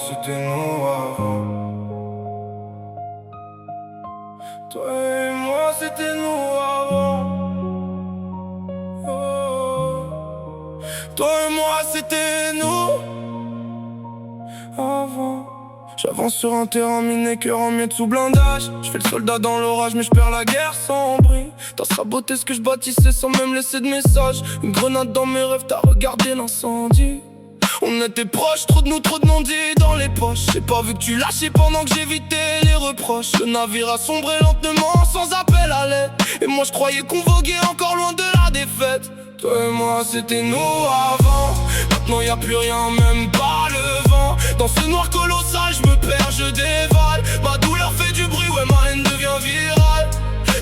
c'était nous avant. Toi et moi, c'était nous avant. Oh. Toi et moi, c'était nous avant. J'avance sur un terrain miné, cœur en miettes sous blindage. Je fais le soldat dans l'orage, mais je perds la guerre sans bruit. T'as saboté ce que je bâtissais sans même laisser de message. Une grenade dans mes rêves, t'as regardé l'incendie. On était proches, trop de nous, trop de non-dits dans les poches. J'ai pas vu que tu lâchais pendant que j'évitais les reproches. Le navire a sombré lentement, sans appel à l'aide. Et moi je croyais qu'on voguait encore loin de la défaite. Toi et moi c'était nous avant. Maintenant y a plus rien, même pas le vent. Dans ce noir colossal, je me perds, je dévale. Ma douleur fait du bruit, ouais ma haine devient virale.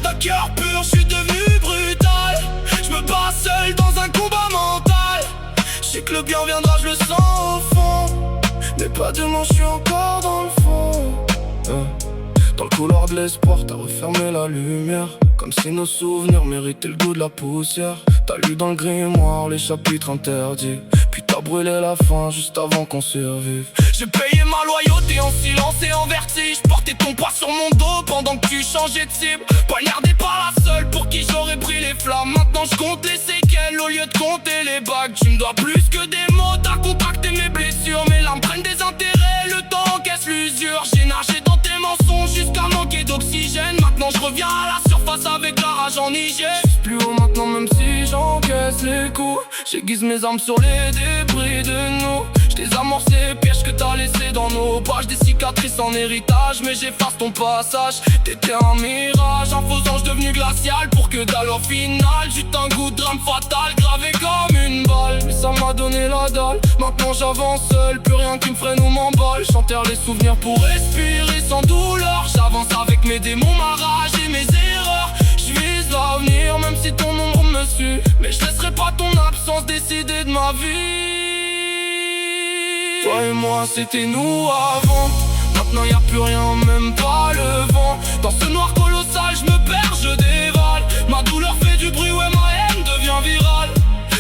D'un cœur pur, je suis devenu brutal. Je me bats seul dans un combat mental. Je sais que le bien viendra, je le sens au fond. Mais pas demain, je suis encore dans le fond. Dans le couloir de l'espoir, t'as refermé la lumière. Comme si nos souvenirs méritaient le goût de la poussière. T'as lu dans le grimoire les chapitres interdits. Puis t'as brûlé la fin juste avant qu'on survive. J'ai payé ma loyauté en silence et en vertige. Portais ton poids sur mon dos pendant que tu changeais de cible. Poignardé par la seule pour qui j'aurais pris les flammes. Maintenant je compte les séquelles au lieu de compter les bagues. Tu me dois plus que des mots, t'as contracté mes blessures. Mes larmes prennent des intérêts, le temps encaisse l'usure. J'ai nagé dans tes mensonges jusqu'à manquer d'oxygène. Maintenant je reviens à la surface avec la rage en hygiène. Je suis plus haut maintenant même si j'encaisse les coups. J'aiguise mes armes sur les débris de nous. J'désamorce les pièges que t'as laissés dans nos pages. Des cicatrices en héritage, mais j'efface ton passage. T'étais un mirage, un faux ange devenu glacial. Pour que dalle au final, juste un goût de drame fatal. Gravé comme une balle, mais ça m'a donné la dalle. Maintenant j'avance seul, plus rien qui me freine ou m'emballe. J'enterre les souvenirs pour respirer sans douleur. J'avance avec mes démons, ma rage et mes erreurs. J'vise l'avenir même si ton ombre me suit. Mais je laisserai pas ton absence décider de ma vie. Toi et moi c'était nous avant. Maintenant y a plus rien, même pas le vent. Dans ce noir colossal je me perds, je dévale. Ma douleur fait du bruit, ouais ma haine devient virale.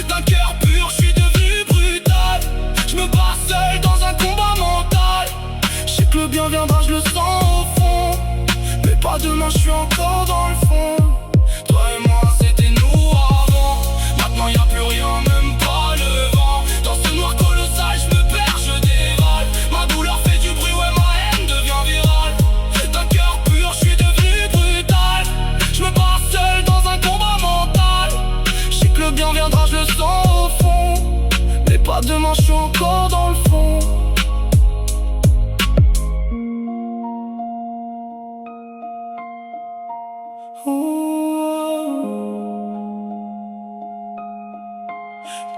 D'un cœur pur je suis devenu brutal. Je me bats seul dans un combat mental. Je sais que le bien viendra, je le sens au fond. Mais pas demain, je suis encore dans le fond. Toi et moi c'était nous avant. Maintenant y a plus rien, même pas le vent. Dans ce noir colossal je me perds, je dévale. Ma douleur fait du bruit, ouais ma haine devient virale. D'un cœur pur je suis devenu brutal. Je me bats seul dans un combat mental. Je sais que le bien viendra, je le sens au fond. Mais pas demain, je suis encore dans le fond.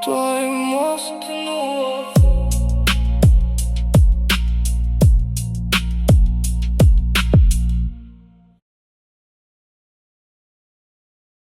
Toi et moi c'était